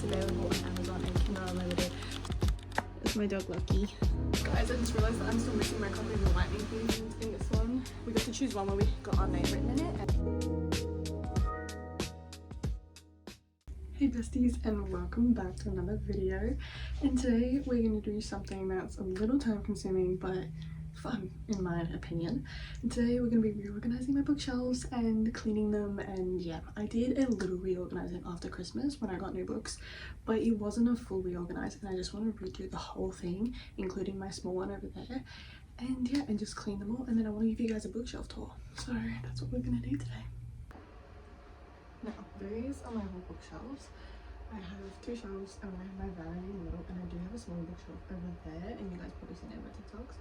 It's available on Amazon and Kindle Unlimited. It's my dog Lucky. Guys, I just realised that I'm still missing my copy of the Lightning Thief in this one. We got to choose one where we got our name written in it. Hey besties, and welcome back to another video. And today we're going to do something that's a little time consuming but fun in my opinion. And today we're going to be reorganizing my bookshelves and cleaning them, and yeah, I did a little reorganizing after Christmas when I got new books, but it wasn't a full reorganize, and I just want to redo the whole thing, including my small one over there, and yeah, and just clean them all. And then I want to give you guys a bookshelf tour, so that's what we're going to do today. Now these are my whole bookshelves. I have two shelves and I have my vanity in the middle, and I do have a small bookshelf over there, and you guys probably seen it in my TikToks.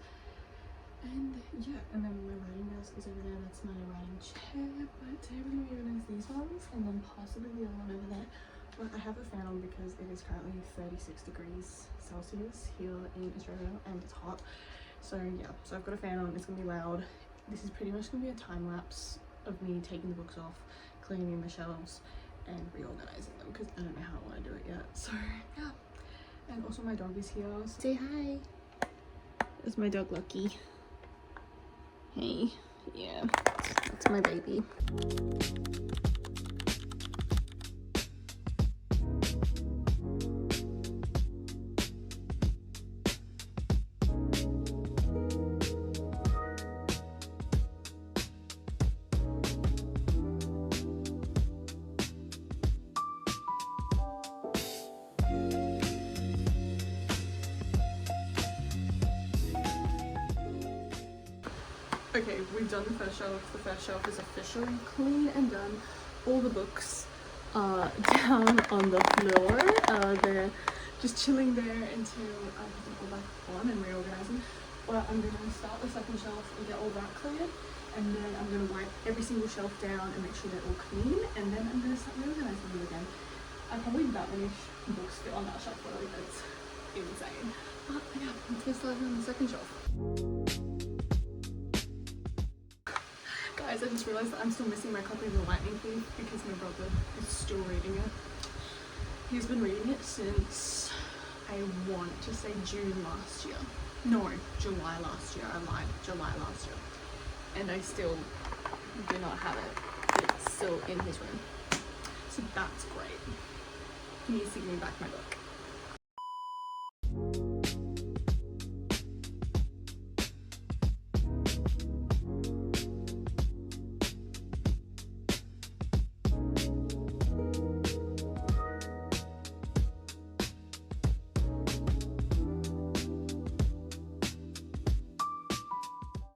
And yeah, and then my writing desk is over there. That's my writing chair. But today we're going to reorganize these ones and then possibly the other one over there. But I have a fan on because it is currently 36 degrees Celsius here in Australia and it's hot. So yeah, so I've got a fan on. It's going to be loud. This is pretty much going to be a time lapse of me taking the books off, cleaning the shelves and reorganizing them because I don't know how I want to do it yet. So yeah, and also my dog is here. So say hi. It's my dog Lucky. Hey, yeah, that's my baby. Okay, we've done the first shelf. The first shelf is officially clean and done. All the books are down on the floor. They're just chilling there until I have to go back on and reorganizing. But I'm going to start the second shelf and get all that cleared. And then I'm going to wipe every single shelf down and make sure they're all clean. And then I'm going to start reorganizing them again. I probably that many books fit on that shelf, really. That's insane. But yeah, let's get started on the second shelf. Guys, I just realised that I'm still missing my copy of the Lightning Thief because my brother is still reading it. He's been reading it since, I want to say June last year. No, July last year. I lied. July last year. And I still do not have it. It's still in his room. So that's great. He needs to give me back my book.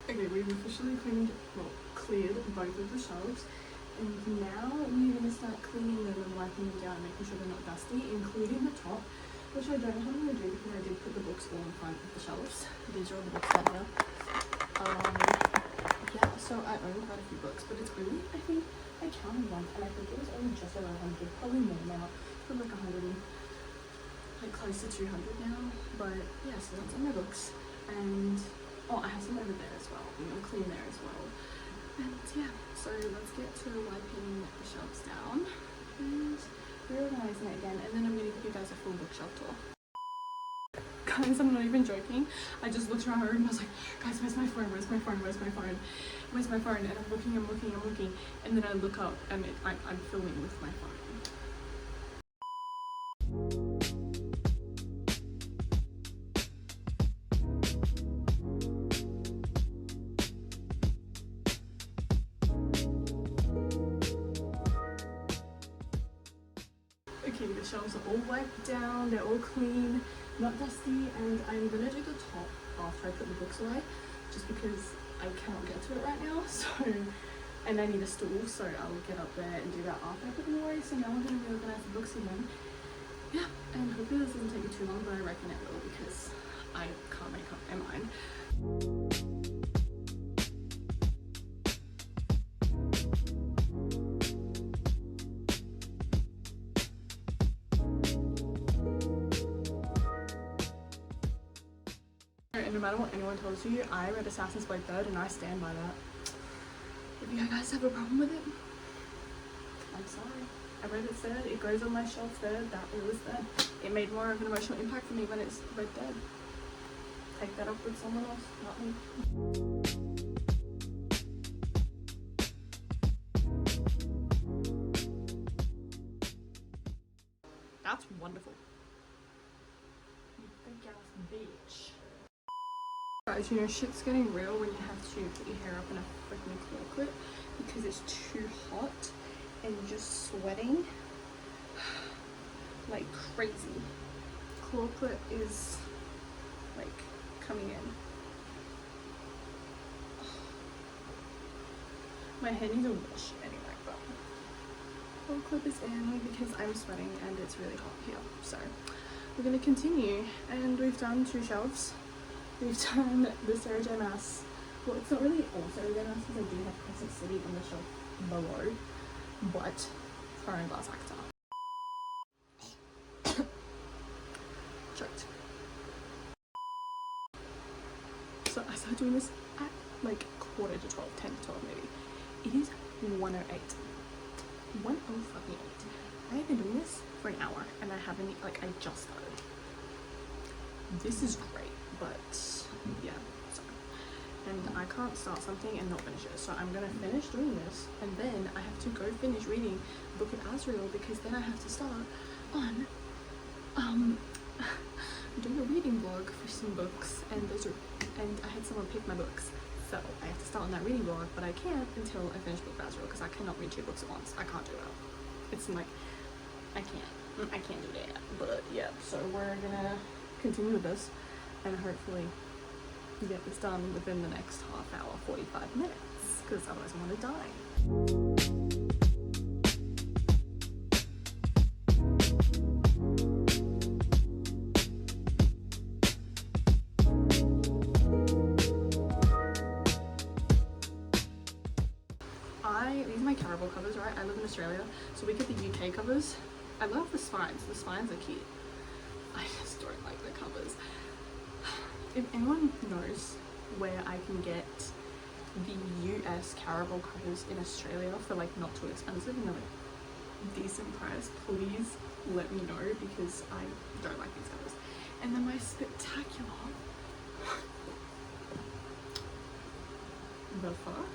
Okay, we've officially cleared both of the shelves, and now we're going to start cleaning them and wiping them down, making sure they're not dusty, including the top, which I don't know how I'm going to do because I did put the books all in front of the shelves. These are all the books down here. Yeah, so I own quite a few books, but it's really, I think, I counted once, and I think it was only just over 100, probably more now, from like 100, like close to 200 now, but yeah, so that's all my books, and oh, I have some over there as well. I'm gonna clean there as well. And yeah, so let's get to wiping the shelves down and reorganizing it again. And then I'm gonna give you guys a full bookshelf tour. Guys, I'm not even joking. I just looked around my room and I was like, guys, where's my phone? Where's my phone? Where's my phone? Where's my phone? And I'm looking. And then I look up and I'm filming with my phone. Okay, the shelves are all wiped down, they're all clean, not dusty, and I'm gonna do the top after I put the books away, just because I cannot get to it right now, so, and I need a stool, so I'll get up there and do that after I put them away. So now I'm gonna reorganize the books again. Yeah, and hopefully this doesn't take me too long, but I reckon it will because I can't make up my mind. And no matter what anyone tells you, I read Assassin's Blade third and I stand by that. If you guys have a problem with it, I'm sorry. I read it third, it goes on my shelf third, that it was third. It made more of an emotional impact for me when it's read third. Take that up with someone else, not me. That's wonderful. You big ass bitch. Guys, you know shit's getting real when you have to put your hair up in a freaking claw clip because it's too hot and you're just sweating like crazy. Claw clip is like coming in. My hair needs a wash anyway, but claw clip is in because I'm sweating and it's really hot here. So we're gonna continue, and we've done 2 shelves. We've done the Sarah J Maas. Well, it's not really all Sarah J Maas because I do have Crescent City on the shelf below, but Foreign Glass Actor. Choked. So I started doing this at like 11:45, 10 to 12 maybe. It is 1:08. 1:08. I have been doing this for an hour and I haven't, like, I just started. This is great, but yeah, sorry. And I can't start something and not finish it, so I'm gonna finish doing this and then I have to go finish reading the Book of Azrael because then I have to start on doing a reading vlog for some books, and I had someone pick my books, so I have to start on that reading vlog, but I can't until I finish Book of Azrael because I cannot read 2 books at once. I can't do that. It's like I can't do that. But yeah, so we're gonna continue with this and hopefully get this done within the next half hour, 45 minutes, because otherwise I'm gonna die. These are my Caribou covers, right? I live in Australia, so we get the UK covers. I love the spines. The spines are cute. I just don't like the covers. If anyone knows where I can get the US Caribou covers in Australia for like not too expensive and like decent price, please let me know because I don't like these covers. And then my spectacular. The fuck?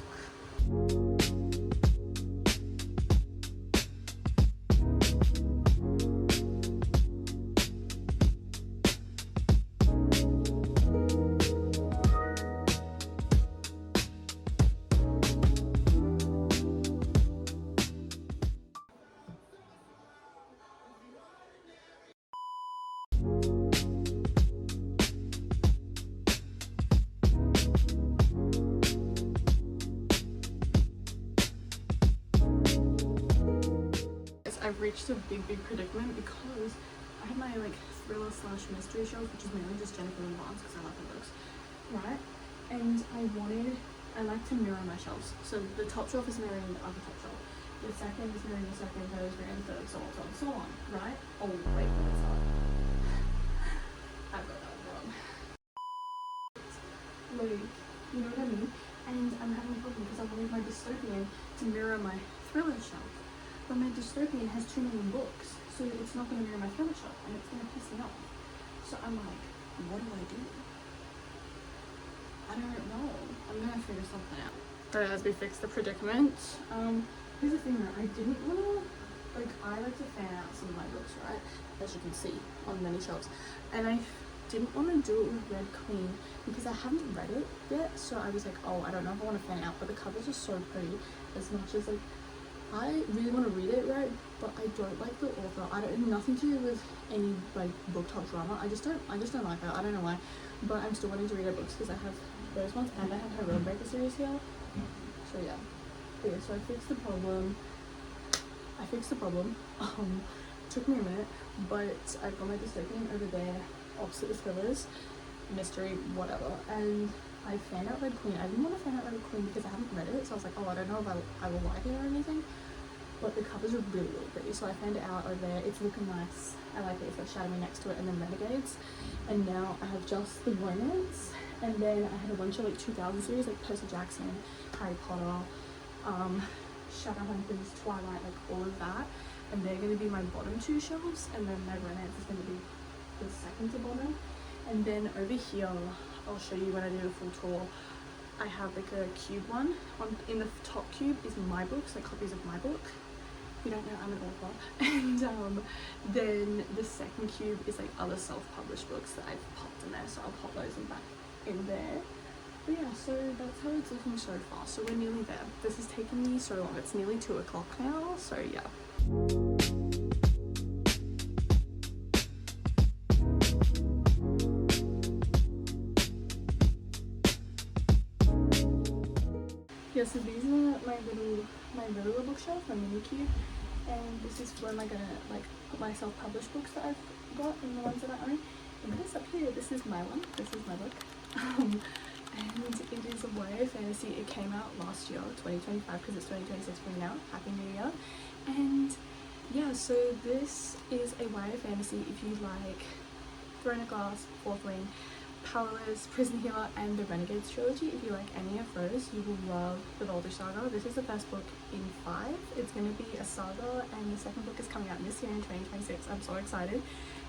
I've reached a big predicament because I have my like thriller / mystery shelf, which is mainly just Jenna because I love her books, right? And I like to mirror my shelves. So the top shelf is mirroring the other top shelf, the second is mirroring the second, third is mirroring the third, so on, so on, so on, right? Oh wait, what's that? I've got that wrong. Like, you know what I mean? And I'm having a problem because I wanted my dystopian to mirror my thriller shelf. But my dystopian has too many books, so it's not going to mirror my thriller shelf, and it's going to piss me off. So I'm like, what do I do? I don't know. I'm going to figure something out. So as we fix the predicament, here's the thing that I didn't want to, like, I like to fan out some of my books, right? As you can see on many shelves. And I didn't want to do it with Red Queen because I haven't read it yet, so I was like, oh, I don't know if I want to fan it out, but the covers are so pretty, as much as like I really want to read it, right? But I don't like the author. I don't, nothing to do with any like book talk drama. I just don't like her. I don't know why, but I'm still wanting to read her books because I have those ones and I have her Roadbreaker series here. So yeah, but yeah. So I fixed the problem. Took me a minute, but I've got my dystopian over there, opposite the thrillers, mystery, whatever, and I fanned out Red Queen. I didn't want to fan out Red Queen because I haven't read it, so I was like, oh, I don't know if I will like it or anything, but the covers are really pretty, so I fanned it out over there. It's looking nice. I like it. It's got Shadowy next to it and then Renegades, and now I have just the romance, and then I had a bunch of like 2000 series like Percy Jackson, Harry Potter, Shadowhunters, Twilight, like all of that, and they're going to be my bottom two shelves, and then my romance is going to be the second to bottom. And then over here, I'll show you when I do the full tour, I have like a cube one. In the top cube is my books, like copies of my book. If you don't know, I'm an author. And then the second cube is like other self-published books that I've popped in there, so I'll pop those in back in there. But yeah, so that's how it's looking so far. So we're nearly there. This has taken me so long. It's nearly 2 o'clock now, so yeah. Yeah, so these are my little bookshelf, my mini cube, and this is where am I gonna like put my self-published books that I've got and the ones that I own. And this up here, this is my one. This is my book. And it is a YA fantasy. It came out last year, 2025, because it's 2026 for me now. Happy New Year. And yeah, so this is a YA fantasy if you like Throne of Glass, Fourth Wing, Powerless, Prison Healer, and the Renegades trilogy. If you like any of those, you will love the Voltage Saga. This is the first book in 5. It's going to be a saga, and the second book is coming out this year in 2026. I'm so excited.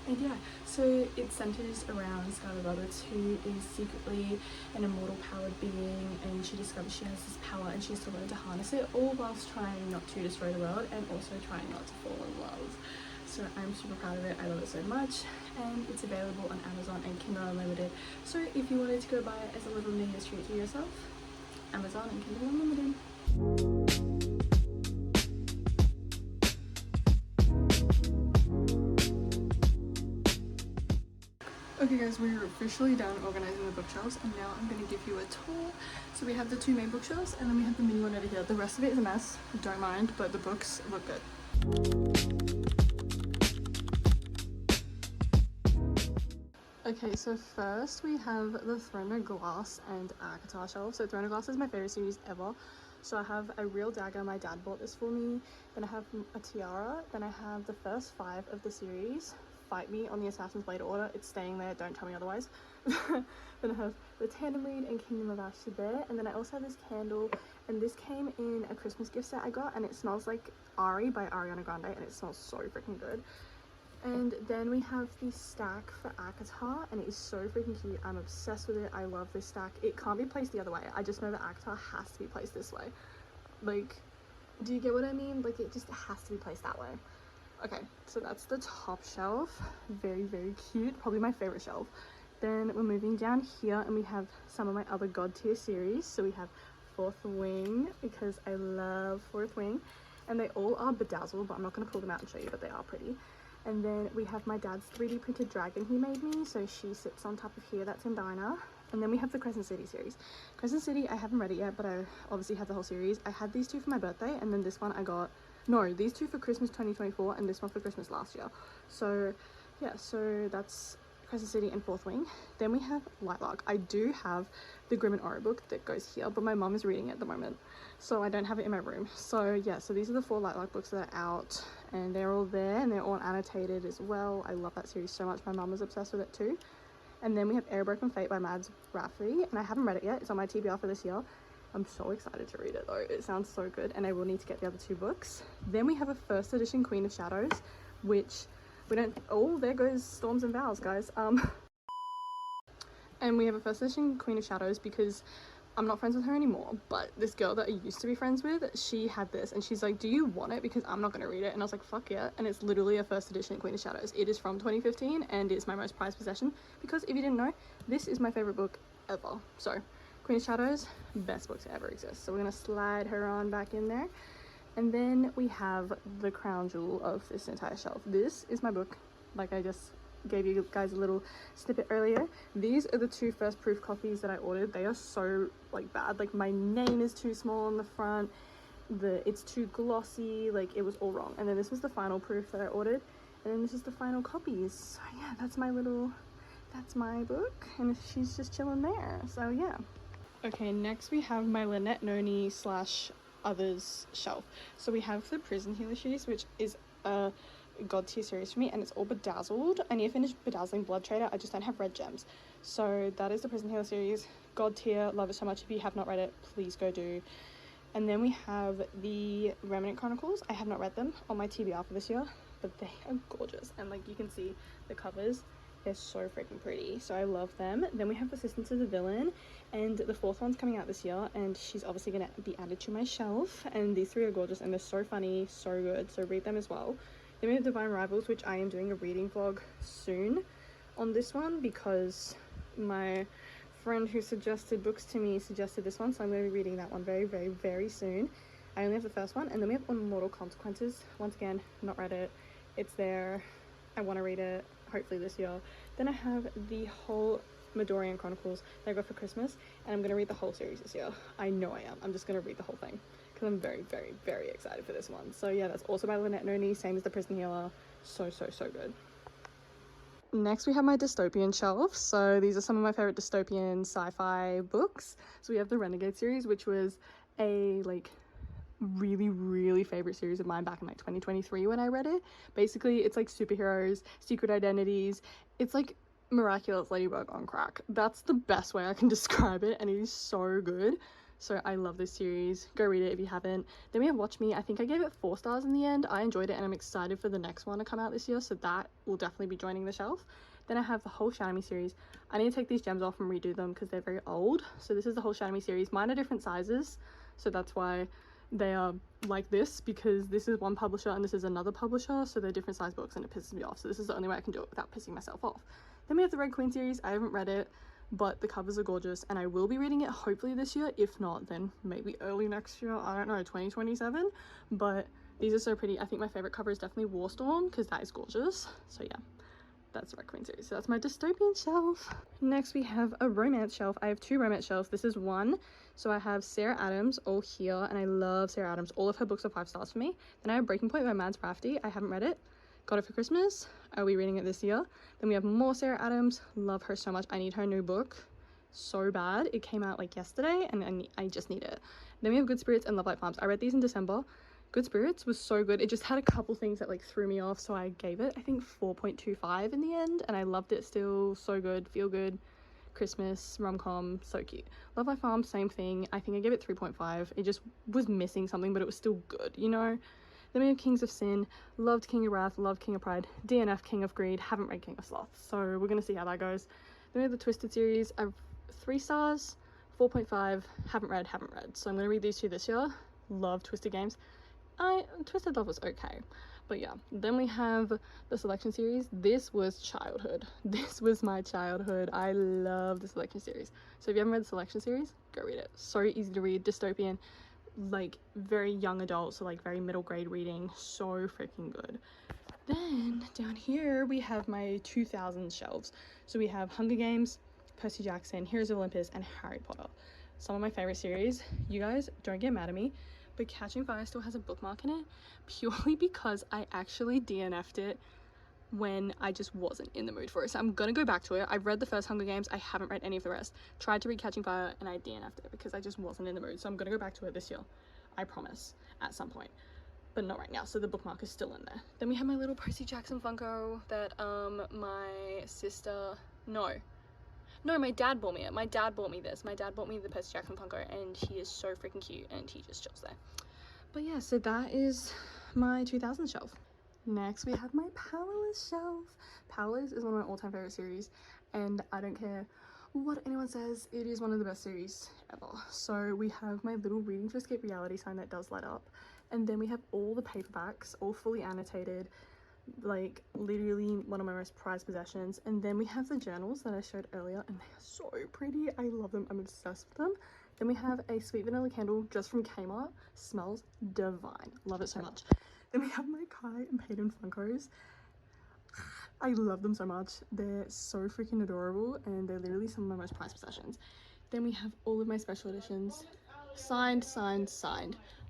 And yeah, so it centers around Scarlet Roberts, who is secretly an immortal powered being, and she discovers she has this power and she has to learn to harness it, all whilst trying not to destroy the world and also trying not to fall in love. So I'm super proud of it. I love it so much, and it's available on Amazon and Kindle Unlimited. So if you wanted to go buy it as a little New Year's treat to yourself, Amazon and Kindle Unlimited. Okay guys, we're officially done organizing the bookshelves, and now I'm going to give you a tour. So we have the 2 main bookshelves, and then we have the mini one over here. The rest of it is a mess, don't mind, but the books look good. Okay, so first we have the Throne of Glass and Akatar shelf. So Throne of Glass is my favorite series ever. So I have a real dagger, my dad bought this for me. Then I have a tiara. Then I have the first 5 of the series. Fight Me on the Assassin's Blade order. It's staying there, don't tell me otherwise. Then I have the Tandem Read and Kingdom of Ash there. And then I also have this candle, and this came in a Christmas gift set I got, and it smells like Ari by Ariana Grande, and it smells so freaking good. And then we have the stack for Akatar, and it is so freaking cute. I'm obsessed with it. I love this stack. It can't be placed the other way. I just know that Akatar has to be placed this way. Like, do you get what I mean? Like, it just has to be placed that way. Okay, so that's the top shelf. Very, very cute. Probably my favorite shelf. Then we're moving down here, and we have some of my other God tier series. So we have Fourth Wing, because I love Fourth Wing. And they all are bedazzled, but I'm not going to pull them out and show you, but they are pretty. And then we have my dad's 3D printed dragon he made me, so she sits on top of here, that's in Dinah. And then we have the Crescent City series. Crescent City, I haven't read it yet, but I obviously have the whole series. I had these 2 for my birthday, and then this one I got, no, these 2 for Christmas 2024, and this one for Christmas last year. So yeah, so that's Crescent City and Fourth Wing. Then we have Lightlark. I do have the Grim and Oro book that goes here, but my mum is reading it at the moment, so I don't have it in my room. So yeah, so these are the 4 Lightlark books that are out, and they're all there, and they're all annotated as well. I love that series so much. My mum was obsessed with it too. And then we have Air-Broken Fate by Mads Rafferty, and I haven't read it yet. It's on my TBR for this year. I'm so excited to read it though. It sounds so good, and I will need to get the other 2 books. Then we have a first edition Queen of Shadows, which we don't, oh, there goes Storms and Vows, guys. And we have a first edition Queen of Shadows because I'm not friends with her anymore, but this girl that I used to be friends with, she had this, and she's like, do you want it? Because I'm not going to read it. And I was like, fuck yeah. And it's literally a first edition Queen of Shadows. It is from 2015, and it's my most prized possession, because if you didn't know, this is my favorite book ever. So Queen of Shadows, best book to ever exist. So we're going to slide her on back in there. And then we have the crown jewel of this entire shelf. This is my book, like I just gave you guys a little snippet earlier. These are the 2 first proof copies that I ordered. They are so like bad. Like my name is too small on the front, it's too glossy, like it was all wrong. And then this was the final proof that I ordered, and then this is the final copies. So yeah, that's my book, and she's just chilling there. So yeah. Okay, next we have my Lynette Noni / others shelf. So we have the Prison Healer series, which is a God tier series for me, and it's all bedazzled. I need to finish bedazzling Blood Trader. I just don't have red gems. So that is the Prison Healer series. God tier, love it so much. If you have not read it, please go do. And then we have the Remnant Chronicles. I have not read them, on my TBR for this year, but they are gorgeous. And like you can see the covers, they're so freaking pretty, so I love them. Then we have Assistant to the Villain, and the 4th one's coming out this year, and she's obviously going to be added to my shelf. And these 3 are gorgeous, and they're so funny, so good, so read them as well. Then we have Divine Rivals, which I am doing a reading vlog soon on this one, because my friend who suggested books to me suggested this one, so I'm going to be reading that one very, very, very soon. I only have the first one. And then we have Immortal Consequences. Once again, not read it. It's there. I want to read it, hopefully this year. Then I have the whole Midorian Chronicles that I got for Christmas, and I'm going to read the whole series this year. I know I am. I'm just going to read the whole thing, because I'm very, very, very excited for this one. So yeah, that's also by Lynette Noni, same as The Prison Healer. So, so, so good. Next we have my dystopian shelf. So these are some of my favorite dystopian sci-fi books. So we have the Renegade series, which was a like really, really favorite series of mine back in like 2023 when I read it. Basically it's like superheroes, secret identities. It's like Miraculous Ladybug on crack. That's the best way I can describe it, and it is so good. So I love this series. Go read it if you haven't. Then we have Watch Me. I think I gave it 4 stars in the end. I enjoyed it, and I'm excited for the next one to come out this year, so that will definitely be joining the shelf. Then I have the whole Shadow Me series. I need to take these gems off and redo them because they're very old. So this is the whole Shadow Me series. Mine are different sizes, so that's why they are like this, because this is one publisher and this is another publisher, so they're different size books and it pisses me off. So this is the only way I can do it without pissing myself off. Then we have the Red Queen series. I haven't read it, but the covers are gorgeous, and I will be reading it hopefully this year. If not, then maybe early next year. I don't know, 2027. But these are so pretty. I think my favorite cover is definitely Warstorm, because that is gorgeous. So yeah, that's the Red Queen series. So that's my dystopian shelf. Next we have a romance shelf. I have 2 romance shelves. This is one. So I have Sarah Adams all here, and I love Sarah Adams. All of her books are 5 stars for me. Then I have Breaking Point by Mads Rafty. I haven't read it. Got it for Christmas. I'll be reading it this year. Then we have more Sarah Adams. Love her so much. I need her new book so bad. It came out like yesterday, and I just need it. Then we have Good Spirits and Love Light Farms. I read these in December. Good Spirits was so good. It just had a couple things that like threw me off, so I gave it, I think, 4.25 in the end, and I loved it still. So good, feel good, Christmas rom-com, so cute. Love Light Farm, same thing. I think I gave it 3.5. It just was missing something, but it was still good, you know. Then we have Kings of Sin. Loved King of Wrath, loved King of Pride. DNF King of Greed. Haven't read King of Sloth, so we're gonna see how that goes. Then we have the Twisted series. I have 3 stars, 4.5. Haven't read, so I'm gonna read these 2 this year. Love Twisted Games. Twisted Love was okay, but yeah. Then we have the Selection series. This was childhood. This was my childhood. I love the Selection series. So if you haven't read the Selection series, go read it. So easy to read, dystopian, like very young adult, so like very middle grade reading. So freaking good. Then down here we have my 2000 shelves. So we have Hunger Games, Percy Jackson, Heroes of Olympus, and Harry Potter. Some of my favorite series. You guys don't get mad at me, but Catching Fire still has a bookmark in it, purely because I actually DNF'd it when I just wasn't in the mood for it. So I'm gonna go back to it. I've read the first Hunger Games. I haven't read any of the rest. Tried to read Catching Fire and I DNF'd it because I just wasn't in the mood. So I'm gonna go back to it this year, I promise, at some point, but not right now. So the bookmark is still in there. Then we have my little Percy Jackson Funko that my sister, no, my dad bought me it. My dad bought me this. My dad bought me the Percy Jackson Funko, and he is so freaking cute, and he just chills there. But yeah, so that is my 2000 shelf. Next we have my Powerless shelf. Powerless is one of my all-time favorite series, and I don't care what anyone says, it is one of the best series ever. So we have my little Reading to Escape Reality sign that does light up, and then we have all the paperbacks, all fully annotated, like literally one of my most prized possessions. And then we have the journals that I showed earlier, and they are so pretty. I love them. I'm obsessed with them. Then we have a sweet vanilla candle just from Kmart. Smells divine. Love it so much. Then we have my Kai and Peyton Funkos. I love them so much. They're so freaking adorable, and they're literally some of my most prized possessions. Then we have all of my special editions, signed,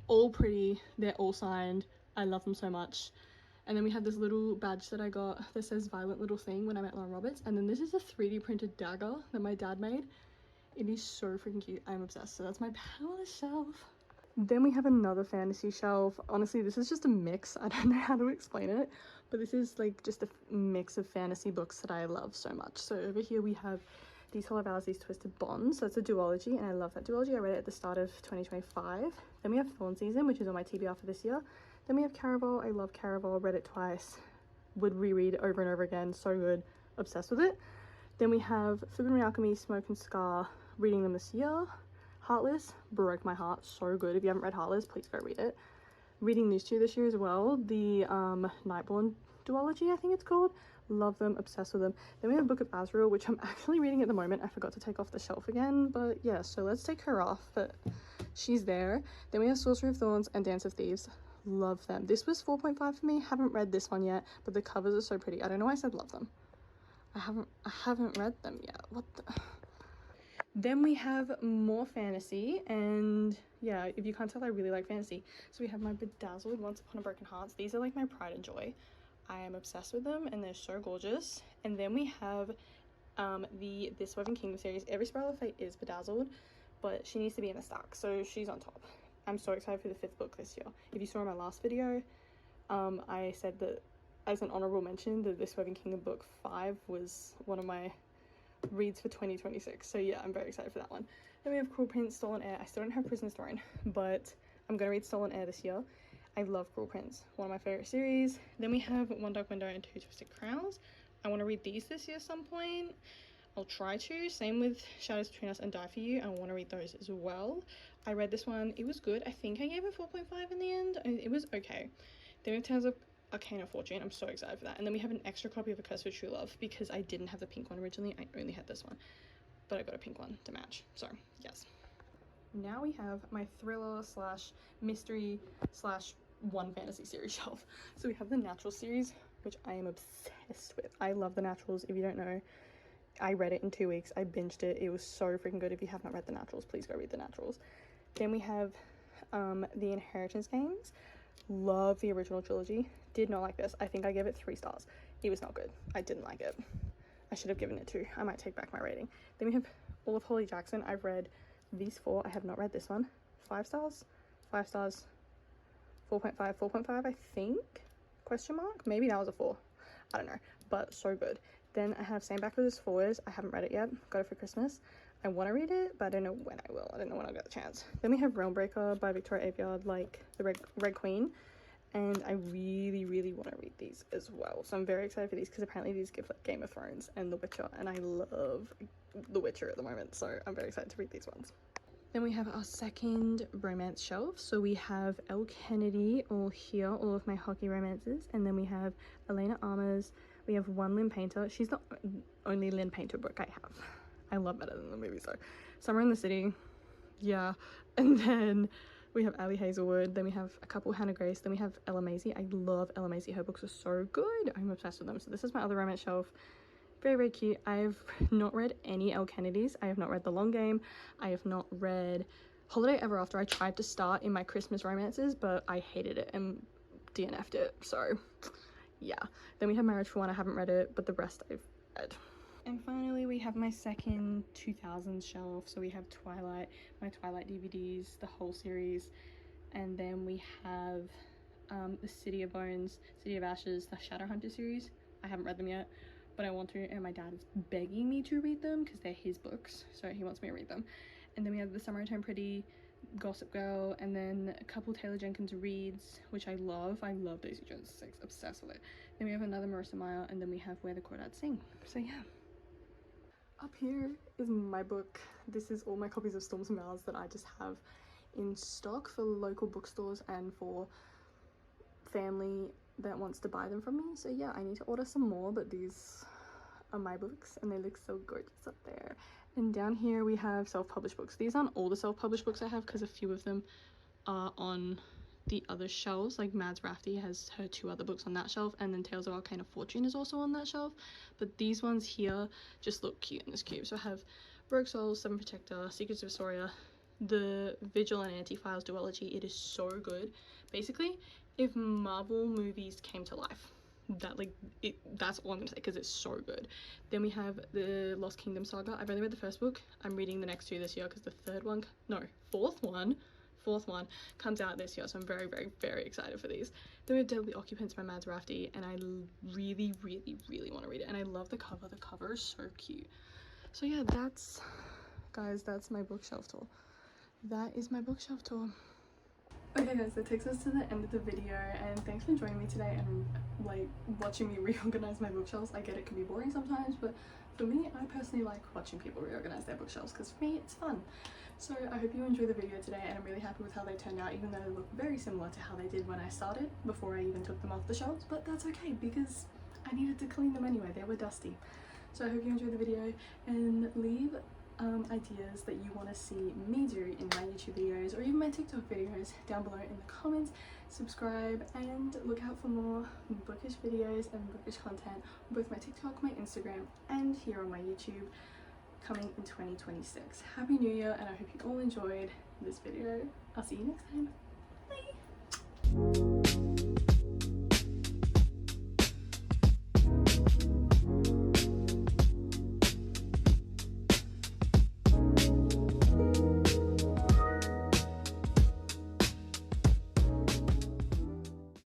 all pretty. They're all signed. I love them so much. And then we have this little badge that I got that says Violent Little Thing when I met Lauren Roberts. And then this is a 3D printed dagger that my dad made. It is so freaking cute. I'm obsessed. So that's my Powerless shelf. Then we have another fantasy shelf. Honestly, this is just a mix. I don't know how to explain it, but this is like just a mix of fantasy books that I love so much. So over here we have These Hollow Vows, These Twisted Bonds. So it's a duology, and I love that duology. I read it at the start of 2025. Then we have Thorn Season, which is on my TBR for this year. Then we have Caraval. I love Caraval, read it twice, would reread it over and over again, so good, obsessed with it. Then we have Forbidden Alchemy, Smoke and Scar, reading them this year. Heartless, broke my heart, so good. If you haven't read Heartless, please go read it. Reading these two this year as well, the Nightborn duology, I think it's called. Love them, obsessed with them. Then we have Book of Azrael, which I'm actually reading at the moment. I forgot to take off the shelf again, but yeah, so let's take her off, but she's there. Then we have Sorcery of Thorns and Dance of Thieves. Love them. This was 4.5 for me. Haven't read this one yet, but the covers are so pretty. I don't know why I said love them. I haven't read them yet. What the... Then we have more fantasy, and yeah, if you can't tell, I really like fantasy. So we have my Bedazzled Once Upon a Broken Hearts. These are like my pride and joy. I am obsessed with them, and they're so gorgeous. And then we have the This Woven Kingdom series. Every Spiral of Fate is bedazzled, but she needs to be in the stack, so she's on top. I'm so excited for the 5th book this year. If you saw in my last video, I said that as an honorable mention, the This Woven Kingdom book 5 was one of my reads for 2026, so yeah, I'm very excited for that one. Then we have Cruel Prince, Stolen Heir. I still don't have Prisoner's Throne, but I'm gonna read Stolen Heir this year. I love Cruel Prince, one of my favorite series. Then we have One Dark Window and Two Twisted Crowns. I want to read these this year some point. I'll try to. Same with Shadows Between Us and Die For You. I want to read those as well. I read this one. It was good. I think I gave it 4.5 in the end. It was okay. Then we have Tales of Arcane of Fortune. I'm so excited for that. And then we have an extra copy of A Curse for True Love because I didn't have the pink one originally. I only had this one, but I got a pink one to match. So yes. Now we have my thriller slash mystery slash one fantasy series shelf. So we have the Natural series, which I am obsessed with. I love the Naturals. If you don't know, I read it in 2 weeks. I binged it. It was so freaking good. If you have not read the Naturals, please go read the Naturals. Then we have the Inheritance games. Love the original trilogy. Did not like this. I think I gave it 3 stars. It was not good. I didn't like it. I should have given it 2. I might take back my rating. Then we have all of Holly Jackson. I've read these 4. I have not read this one. 5 stars, 5 stars, 4.5, 4.5, I think, question mark. Maybe that was a 4. I don't know, but so good. Then I have Stand Backwards Forwards. I haven't read it yet. Got it for Christmas. I want to read it, but I don't know when I will. I don't know when I'll get the chance. Then we have Realmbreaker by Victoria Aveyard, like the Red Queen. And I really, really want to read these as well. So I'm very excited for these because apparently these give like Game of Thrones and The Witcher. And I love The Witcher at the moment. So I'm very excited to read these ones. Then we have our second romance shelf. So we have Elle Kennedy all here, all of my hockey romances. And then we have Elena Armours. We have one Lynn Painter. She's the only Lynn Painter book I have. I love better than the movies though. Summer in the City. Yeah. And then we have Ali Hazelwood. Then we have a couple Hannah Grace. Then we have Ella Maisie. I love Ella Maisie. Her books are so good. I'm obsessed with them. So this is my other romance shelf. Very, very cute. I've not read any Elle Kennedys. I have not read The Long Game. I have not read Holiday Ever After. I tried to start in my Christmas romances, but I hated it and DNF'd it. So yeah. Then we have Marriage for One. I haven't read it, but the rest I've read. And finally, we have my second 2000s shelf. So we have Twilight, my Twilight DVDs, the whole series. And then we have the City of Bones, City of Ashes, the Shadowhunter series. I haven't read them yet, but I want to, and my dad is begging me to read them because they're his books, so he wants me to read them. And then we have the Summertime Pretty, Gossip Girl, and then a couple Taylor Jenkins reads, which I love. Daisy Jones 6, obsessed with it. Then we have another Marissa Meyer, and then we have Where the Crawdads Sing. So yeah. Up here is my book. This is all my copies of Storms and Vows that I just have in stock for local bookstores and for family that wants to buy them from me. So yeah, I need to order some more, but these are my books and they look so gorgeous up there. And down here we have self-published books. These aren't all the self-published books I have because a few of them are on the other shelves. Like Mads Rafty has her 2 other books on that shelf, and then Tales of Arcane of Fortune is also on that shelf. But these ones here just look cute in this cube. So I have Rogue Souls, Seven Protector, Secrets of Soria, the Vigil and Anti-Files duology. It is so good. Basically, if Marvel movies came to life, that's all I'm gonna say because it's so good. Then we have the Lost Kingdom saga. I've only read the first book. I'm reading the next 2 this year because the fourth one comes out this year, so I'm very, very, very excited for these. Then we have Deadly Occupants by Mads Rafty, and I really, really, really want to read it, and I love the cover. The cover is so cute. So yeah, guys, that's my bookshelf tour. That is my bookshelf tour. Okay guys, that takes us to the end of the video, and thanks for joining me today and like watching me reorganize my bookshelves. I get it can be boring sometimes, but for me, I personally like watching people reorganize their bookshelves because for me it's fun. So I hope you enjoyed the video today, and I'm really happy with how they turned out, even though they look very similar to how they did when I started before I even took them off the shelves, but that's okay because I needed to clean them anyway. They were dusty. So I hope you enjoyed the video, and leave ideas that you want to see me do in my YouTube videos or even my TikTok videos down below in the comments. Subscribe and look out for more bookish videos and bookish content on both my TikTok, my Instagram, and here on my YouTube coming in 2026. Happy New Year, and I hope you all enjoyed this video. I'll see you next time. Bye!